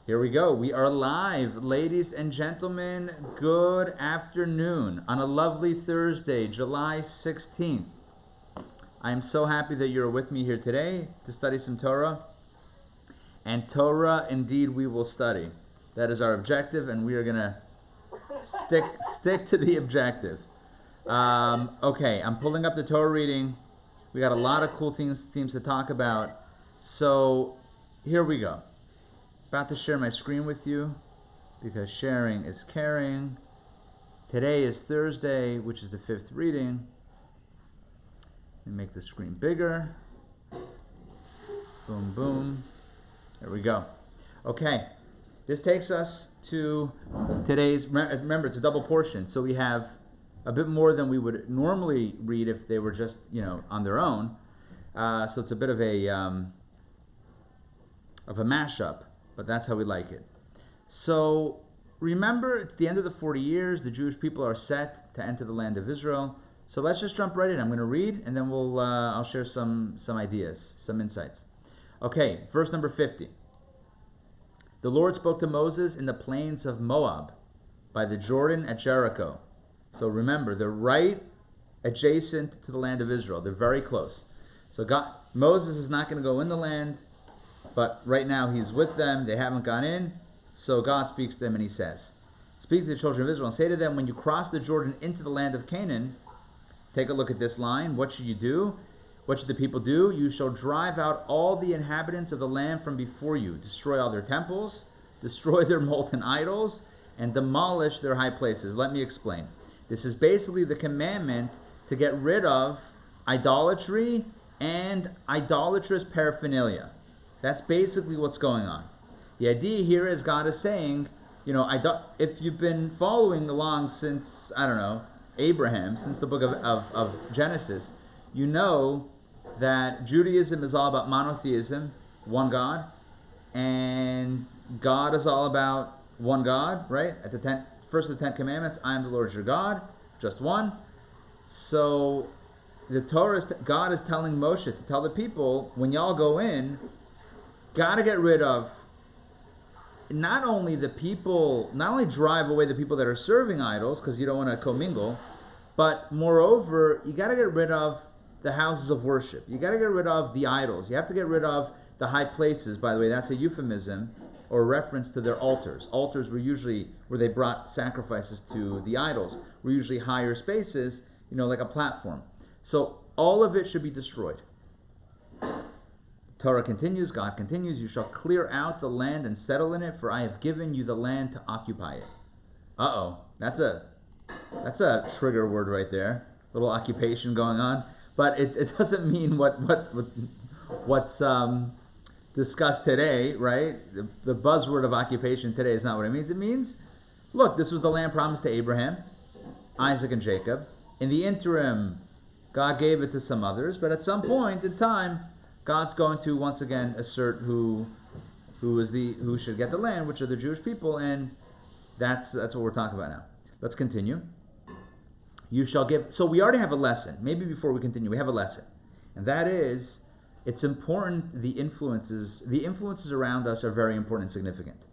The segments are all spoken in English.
Here we go. We are live. Ladies and gentlemen, good afternoon on a lovely Thursday, July 16th. I am so happy that you're with me here today to study some Torah. And Torah, indeed, we will study. That is our objective, and we are going to stick to the objective. Okay, I'm pulling up the Torah reading. We got a lot of cool themes to talk about. So, here we go. About to share my screen with you because sharing is caring. Today is Thursday, which is the 5th reading. Let me make the screen bigger. Boom, boom. There we go. Okay, this takes us to today's, remember it's a double portion, so we have a bit more than we would normally read if they were just, on their own. So it's a bit of a mashup. But that's how we like it. So remember, it's the end of the 40 years. The Jewish people are set to enter the land of Israel. So let's just jump right in. I'm going to read, and then I'll share some ideas, some insights. Okay, verse number 50. The Lord spoke to Moses in the plains of Moab by the Jordan at Jericho. So remember, they're right adjacent to the land of Israel. They're very close. So Moses is not going to go in the land. But right now he's with them. They haven't gone in. So God speaks to them and he says, speak to the children of Israel and say to them, when you cross the Jordan into the land of Canaan, take a look at this line. What should you do? What should the people do? You shall drive out all the inhabitants of the land from before you. Destroy all their temples, destroy their molten idols, and demolish their high places. Let me explain. This is basically the commandment to get rid of idolatry and idolatrous paraphernalia. That's basically what's going on. The idea here is God is saying, if you've been following along since, Abraham, since the book of Genesis, you know that Judaism is all about monotheism, one God, and God is all about one God, right? At the first of the 10 Commandments, I am the Lord your God, just one. So the Torah, God is telling Moshe to tell the people, when y'all go in, got to get rid of not only drive away the people that are serving idols, because you don't want to commingle, but moreover, you got to get rid of the houses of worship. You got to get rid of the idols. You have to get rid of the high places. By the way, that's a euphemism or a reference to their altars. Altars were usually where they brought sacrifices to the idols. Were usually higher spaces, like a platform. So all of it should be destroyed. Torah continues, God continues, you shall clear out the land and settle in it, for I have given you the land to occupy it. That's a trigger word right there. Little occupation going on. But it doesn't mean what's discussed today, right? The buzzword of occupation today is not what it means. It means, look, this was the land promised to Abraham, Isaac, and Jacob. In the interim, God gave it to some others, but at some point in time, God's going to once again assert who should get the land, which are the Jewish people, and that's what we're talking about now. Let's continue. You shall give. So we already have a lesson. Maybe before we continue, we have a lesson, and that is, it's important. The influences around us are very important and significant.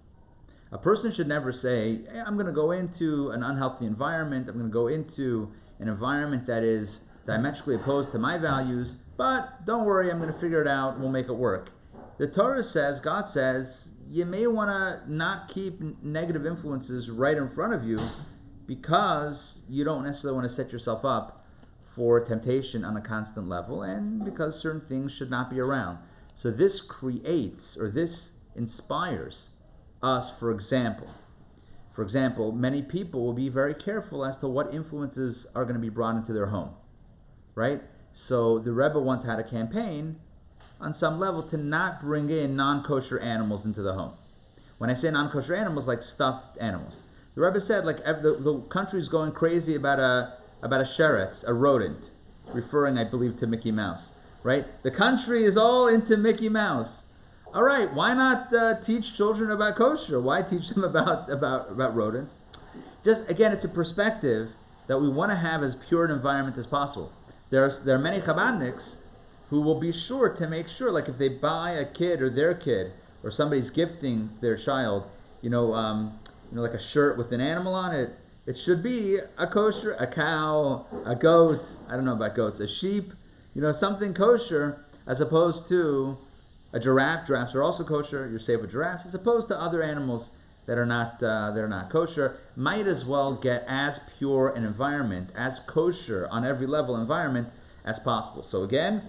A person should never say, hey, I'm going to go into an unhealthy environment. I'm going to go into an environment that is diametrically opposed to my values, but don't worry, I'm going to figure it out, we'll make it work. The Torah says, God says, you may want to not keep negative influences right in front of you because you don't necessarily want to set yourself up for temptation on a constant level, and because certain things should not be around. So this inspires us, for example. For example, many people will be very careful as to what influences are going to be brought into their home. Right? So the Rebbe once had a campaign on some level to not bring in non-kosher animals into the home. When I say non-kosher animals, like stuffed animals. The Rebbe said, the country's going crazy about a sheretz, a rodent, referring, I believe, to Mickey Mouse. Right? The country is all into Mickey Mouse. All right, why not teach children about kosher? Why teach them about rodents? Just, again, it's a perspective that we want to have as pure an environment as possible. There are many Chabadniks who will be sure to make sure, like if they buy a kid or their kid, or or somebody's gifting their child, like a shirt with an animal on it, it should be a kosher, a cow, a goat, I don't know about goats, a sheep, something kosher, as opposed to a giraffe. Giraffes are also kosher, you're safe with giraffes, as opposed to other animals that are not kosher. Might as well get as pure an environment, as kosher on every level environment as possible. So again,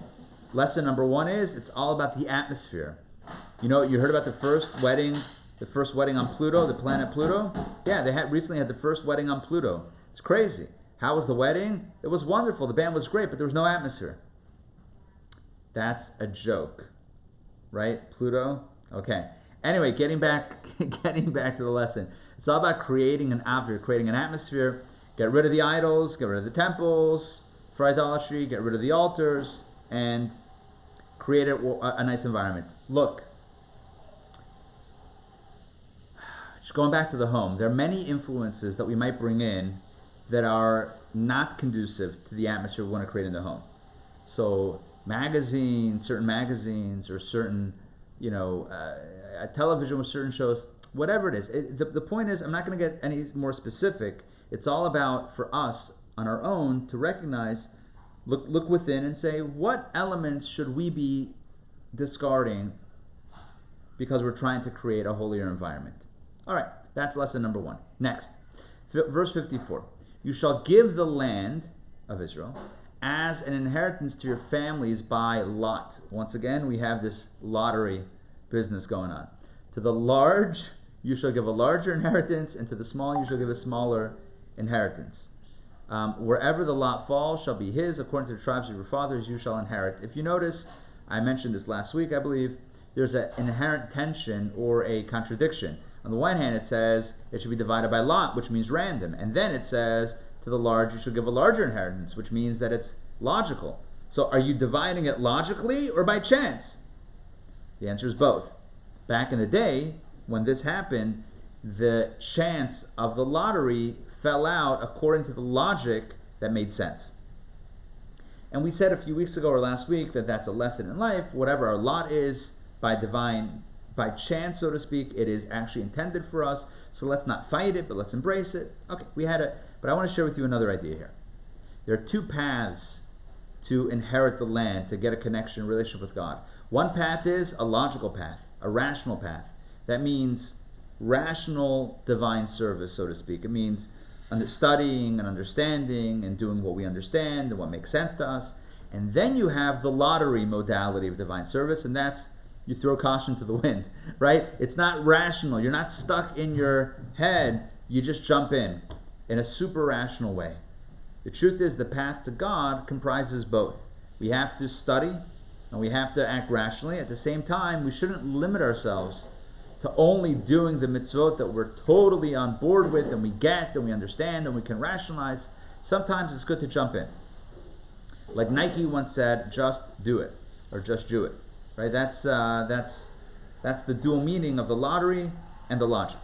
lesson number 1 is it's all about the atmosphere. You heard about the first wedding on Pluto, the planet Pluto? Yeah, they recently had the first wedding on Pluto. It's crazy. How was the wedding? It was wonderful. The band was great, but there was no atmosphere. That's a joke, right? Pluto? Okay. Anyway, getting back to the lesson. It's all about creating an atmosphere. Get rid of the idols, get rid of the temples for idolatry, get rid of the altars, and create a nice environment. Look, just going back to the home, there are many influences that we might bring in that are not conducive to the atmosphere we want to create in the home. So certain magazines, or certain, television with certain shows, whatever it is. The point is, I'm not going to get any more specific. It's all about, for us, on our own, to recognize, look within and say, what elements should we be discarding because we're trying to create a holier environment? All right, that's lesson number 1. Next, verse 54. You shall give the land of Israel as an inheritance to your families by lot. Once again, we have this lottery business going on. To the large, you shall give a larger inheritance, and to the small, you shall give a smaller inheritance. Wherever the lot falls shall be his, according to the tribes of your fathers, you shall inherit. If you notice, I mentioned this last week, I believe, there's an inherent tension or a contradiction. On the one hand, it says it should be divided by lot, which means random. And then it says, to the large, you should give a larger inheritance, which means that it's logical. So are you dividing it logically or by chance? The answer is both. Back in the day, when this happened, the chance of the lottery fell out according to the logic that made sense. And we said a few weeks ago or last week that that's a lesson in life. Whatever our lot is, by chance, so to speak, it is actually intended for us. So let's not fight it, but let's embrace it. Okay, but I want to share with you another idea here. There are 2 paths to inherit the land, to get a connection, relationship with God. One path is a logical path, a rational path. That means rational divine service, so to speak. It means studying and understanding and doing what we understand and what makes sense to us. And then you have the lottery modality of divine service, and that's you throw caution to the wind, right? It's not rational. You're not stuck in your head. You just jump in a super rational way. The truth is, the path to God comprises both. We have to study and we have to act rationally. At the same time, we shouldn't limit ourselves to only doing the mitzvot that we're totally on board with and we get and we understand and we can rationalize. Sometimes it's good to jump in. Like Nike once said, just do it, or just do it. Right? That's the dual meaning of the lottery and the logic.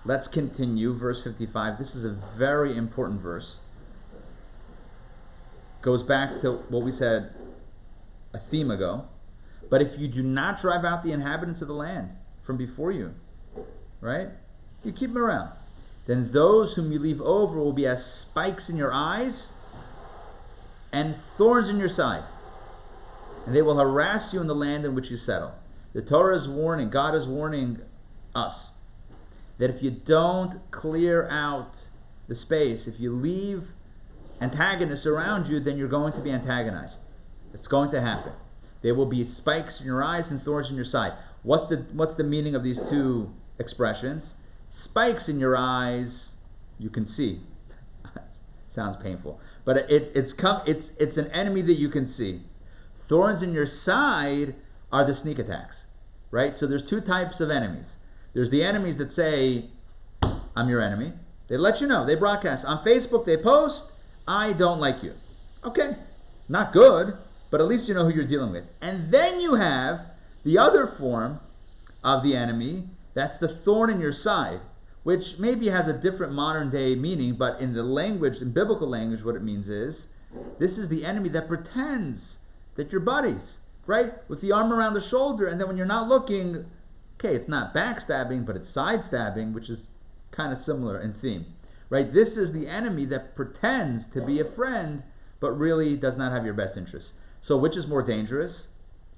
Let's continue. Verse 55. This is a very important verse. Goes back to what we said a theme ago. But if you do not drive out the inhabitants of the land from before you, right? You keep them around. Then those whom you leave over will be as spikes in your eyes and thorns in your side. And they will harass you in the land in which you settle. The Torah is warning, God is warning us, that if you don't clear out the space, if you leave antagonists around you, then you're going to be antagonized. It's going to happen. There will be spikes in your eyes and thorns in your side. What's the meaning of these 2 expressions? Spikes in your eyes, you can see. Sounds painful, but it's an enemy that you can see. Thorns in your side are the sneak attacks, right? So there's 2 types of enemies. There's the enemies that say, I'm your enemy. They let you know. They broadcast. On Facebook, they post, I don't like you. Okay, not good, but at least you know who you're dealing with. And then you have the other form of the enemy, that's the thorn in your side, which maybe has a different modern day meaning, but in the language, in biblical language, what it means is, this is the enemy that pretends that you're buddies, right? With the arm around the shoulder, and then when you're not looking, Okay, it's not backstabbing, but it's sidestabbing, which is kind of similar in theme, right? This is the enemy that pretends to be a friend, but really does not have your best interests. So which is more dangerous?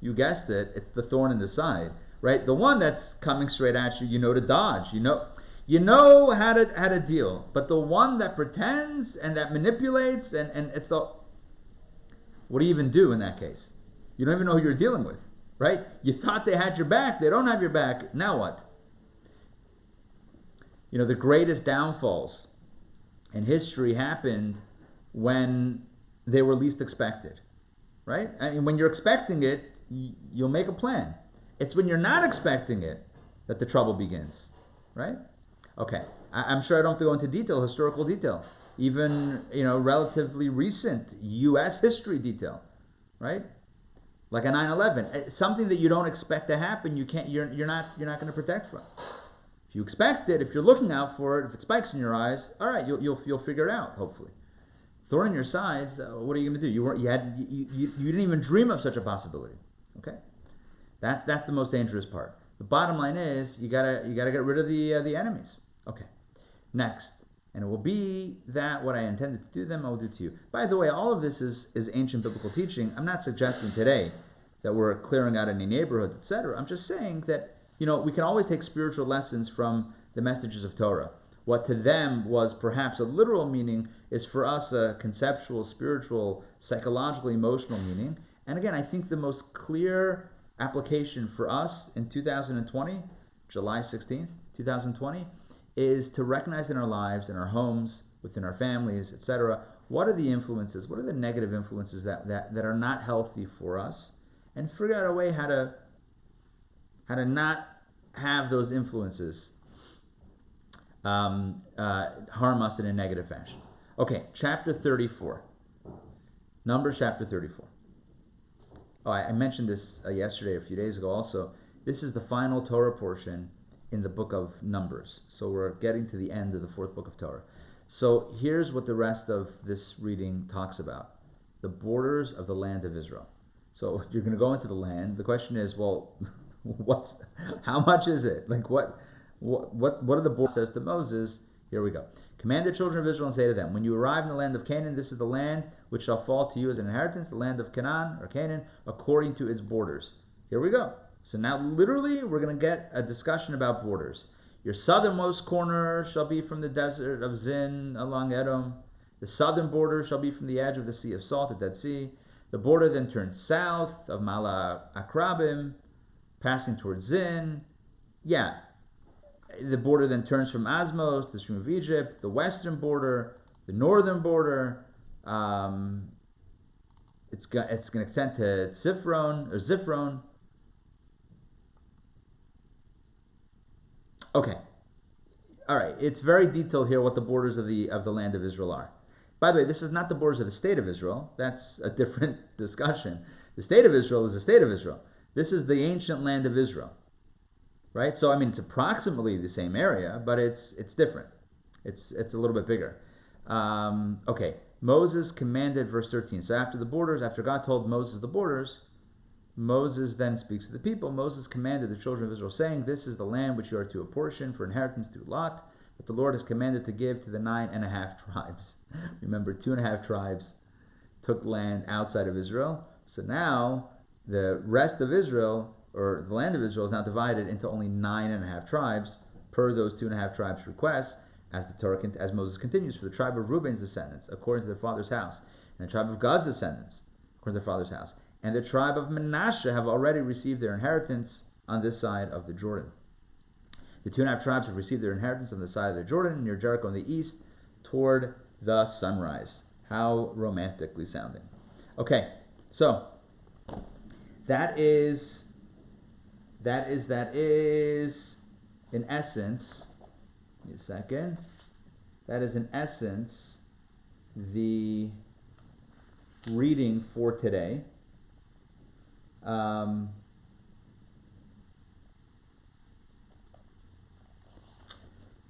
You guessed it, it's the thorn in the side, right? The one that's coming straight at you, you know to dodge, you know how to deal. But the one that pretends and that manipulates, and it's the, what do you even do in that case? You don't even know who you're dealing with, right? You thought they had your back, they don't have your back, now what? You know, the greatest downfalls in history happened when they were least expected, right? I mean, when you're expecting it, you'll make a plan. It's when you're not expecting it that the trouble begins, right? Okay, I'm sure I don't have to go into detail, historical detail, even, you know, relatively recent U.S. history detail, right? Like a 9/11, something that you don't expect to happen, you're not going to protect from. If you expect it, if you're looking out for it, if it spikes in your eyes, all right, you'll figure it out, hopefully. Thorn in your sides, what are you going to do? You didn't even dream of such a possibility. Okay, that's the most dangerous part. The bottom line is you gotta get rid of the enemies. Okay, next, and it will be that what I intended to do them, I will do to you. By the way, all of this is ancient biblical teaching. I'm not suggesting today that we're clearing out any neighborhoods, etc. I'm just saying that, you know, we can always take spiritual lessons from the messages of Torah. What to them was perhaps a literal meaning is for us a conceptual, spiritual, psychological, emotional meaning. And again, I think the most clear application for us in 2020, July 16th, 2020, is to recognize in our lives, in our homes, within our families, etc., what are the influences, what are the negative influences that are not healthy for us, and figure out a way how to not have those influences harm us in a negative fashion. Okay, chapter 34. Numbers chapter 34. Oh, I mentioned this yesterday, a few days ago also. This is the final Torah portion in the book of Numbers. So we're getting to the end of the fourth book of Torah. So here's what the rest of this reading talks about. The borders of the land of Israel. So you're going to go into the land. The question is, well, how much is it? Like what are the borders? Says to Moses, here we go. Command the children of Israel and say to them, when you arrive in the land of Canaan, this is the land which shall fall to you as an inheritance, the land of Canaan, or Canaan, according to its borders. Here we go. So now literally we're going to get a discussion about borders. Your southernmost corner shall be from the desert of Zin along Edom. The southern border shall be from the edge of the Sea of Salt, the Dead Sea. The border then turns south of Mala Akrabim, passing towards Zin. Yeah. The border then turns from Asmos, the stream of Egypt, the western border, the northern border. It's going to extend to Zifron. Okay. All right. It's very detailed here what the borders of the land of Israel are. By the way, this is not the borders of the state of Israel. That's a different discussion. The state of Israel is the state of Israel. This is the ancient land of Israel. Right? So I mean it's approximately the same area, but it's different. It's a little bit bigger. Okay. Moses commanded, verse 13. So after the borders, after God told Moses the borders, Moses then speaks to the people. Moses commanded the children of Israel, saying, this is the land which you are to apportion for inheritance through Lot, that the Lord has commanded to give to the 9.5 tribes. Remember, 2.5 tribes took land outside of Israel. So now the rest of Israel, or the land of Israel, is now divided into only 9.5 tribes per those 2.5 tribes' requests, as Moses continues, for the tribe of Reuben's descendants, according to their father's house, and the tribe of Gad's descendants, according to their father's house, and the tribe of Manasseh have already received their inheritance on this side of the Jordan. The 2.5 tribes have received their inheritance on the side of the Jordan, near Jericho in the east, toward the sunrise. How romantically sounding. Okay, so that is in essence, give me a second, that is in essence the reading for today.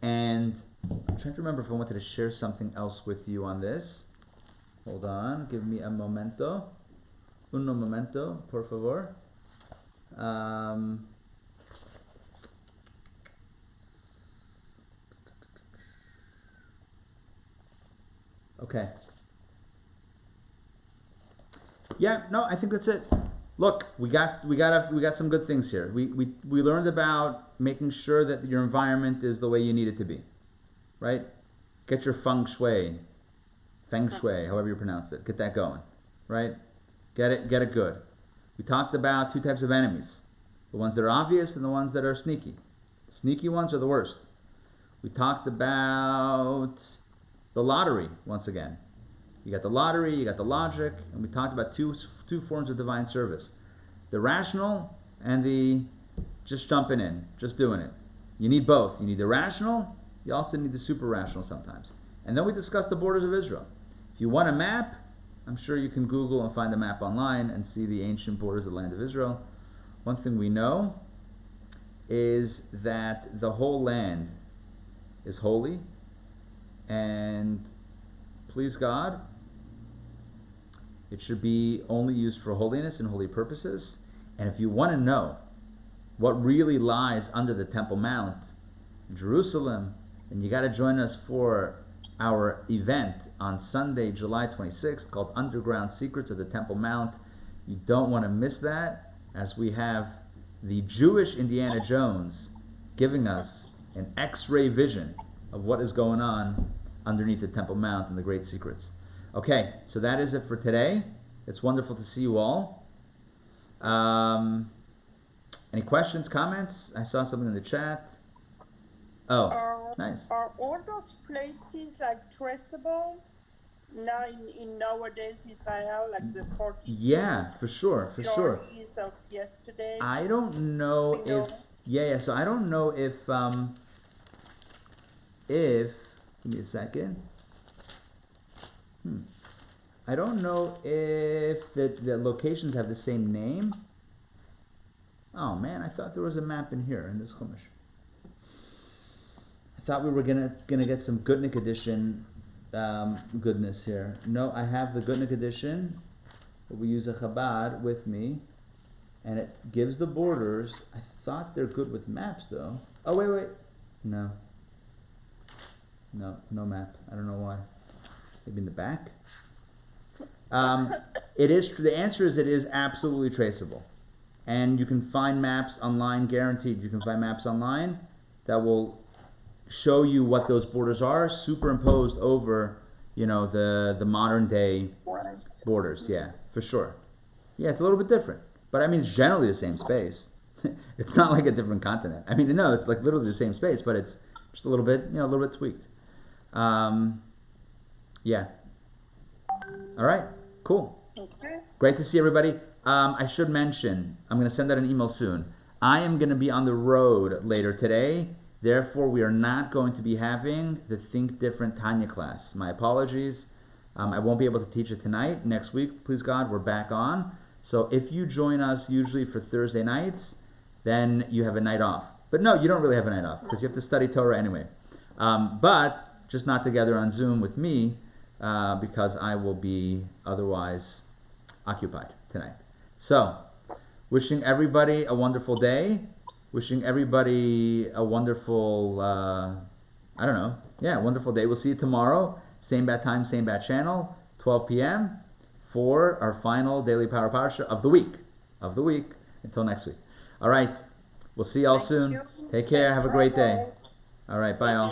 And I'm trying to remember if I wanted to share something else with you on this. Hold on, give me a momento. Uno momento, por favor. Okay. Yeah, no, I think that's it. Look, we got some good things here. We learned about making sure that your environment is the way you need it to be, right? Get your feng shui, however you pronounce it. Get that going, right? Get it good. We talked about two types of enemies: the ones that are obvious and the ones that are sneaky. Sneaky ones are the worst. We talked about the lottery once again. You got the lottery, you got the logic, and we talked about two forms of divine service: the rational and the just jumping in, just doing it. You need both. You need the rational, you also need the super rational sometimes. And then we discussed the borders of Israel. If you want a map, I'm sure you can Google and find a map online and see the ancient borders of the land of Israel. One thing we know is that the whole land is holy, and please God, it should be only used for holiness and holy purposes. And if you want to know what really lies under the Temple Mount in Jerusalem, then you got to join us for our event on Sunday, July 26th, called Underground Secrets of the Temple Mount. You don't want to miss that, as we have the Jewish Indiana Jones giving us an X-ray vision of what is going on underneath the Temple Mount and the great secrets. Okay, so that is it for today. It's wonderful to see you all. Any questions, comments? I saw something in the chat. Oh, nice. Are all those places like traceable now in nowadays Israel, like the 40? Yeah, for sure. Stories of yesterday. I don't know if so I don't know if give me a second. I don't know if the locations have the same name. Oh man, I thought there was a map in here in this Chumash. I thought we were gonna get some Gutnick edition goodness here. No, I have the Gutnick edition, but we use a Chabad with me, and it gives the borders. I thought they're good with maps though. Oh wait, no map. I don't know why. Maybe in the back. It is. The answer is it is absolutely traceable, and you can find maps online. Guaranteed, you can find maps online that will show you what those borders are, superimposed over, the modern day borders. Yeah, for sure. Yeah, it's a little bit different, but I mean, it's generally the same space. It's not like a different continent. I mean, no, it's like literally the same space, but it's just a little bit, a little bit tweaked. Yeah. All right. Cool. Okay. Great to see everybody. I should mention, I'm going to send out an email soon. I am going to be on the road later today. Therefore, we are not going to be having the Think Different Tanya class. My apologies. I won't be able to teach it tonight. Next week, please God, we're back on. So if you join us usually for Thursday nights, then you have a night off. But no, you don't really have a night off because you have to study Torah anyway. But just not together on Zoom with me because I will be otherwise occupied tonight. So, wishing everybody a wonderful day. Wishing everybody a wonderful, wonderful day. We'll see you tomorrow. Same bat time, same bat channel, 12 p.m. for our final Daily Power Parsha of the week. Until next week. All right. We'll see y'all soon. Take care. Have a great day. All right. Bye, all.